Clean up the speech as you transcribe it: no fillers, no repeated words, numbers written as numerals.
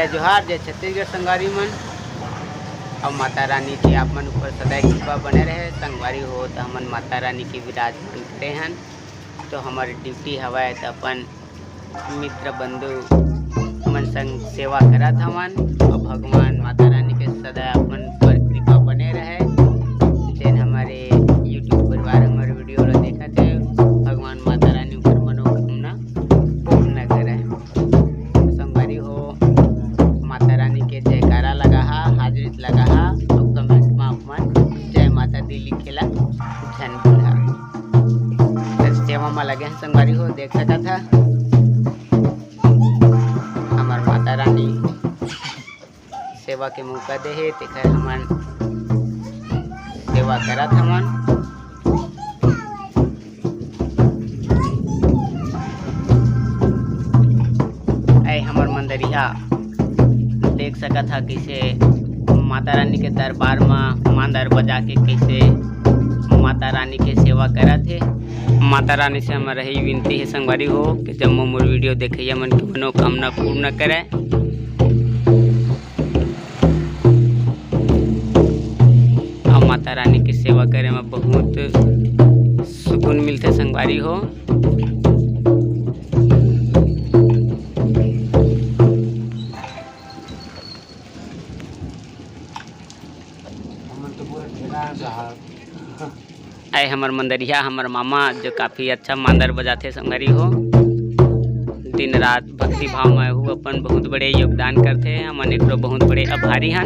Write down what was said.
जय जोहार, जय छत्तीसगढ़ संगवारी मन। और माता रानी के आप मन ऊपर सदा कृपा बने रहे। संगवारी हो तो हमन माता रानी की विराजमान करे हन। तो हमारे ड्यूटी हवा तो अपन मित्र बंधु मन संग सेवा करत हवन। और भगवान माता रानी के सदा अपन पर कृपा बने रहे। जैन हमारे यूट्यूब परिवार हमारे वीडियो ला देखत है, भगवान माता रानी ऊपर मनोकामना पूर्ण करे। संगवारी हो माता रानी के जयकारा लगा हाजिरी लगा और कमेंट में अपन जय माता दी लिखेला झन भूला। सेवा में लगे हैं संगवारी हो, देख सका था हमार माता रानी सेवा के मौका दे है, तेकर हमन सेवा करत हमन। ऐ हमर मंदिरिया देख सका था कैसे माता रानी के दरबार में मांदर बजा के कैसे माता रानी के सेवा करत है। माता रानी से हमारा यही विनती है संगवारी हो कि जब मोर वीडियो देखे मन की मनोकामना पूर्ण करे। और माता रानी की सेवा करे में बहुत सुकून मिलते संगवारी हो। ऐ हमर मंदरिया हमर मामा जो काफ़ी अच्छा मांदर बजाते संगवारी हो। दिन रात भक्ति भाव में वो अपन बहुत बड़े योगदान करते हैं। हमन एक बहुत बड़े आभारी हैं।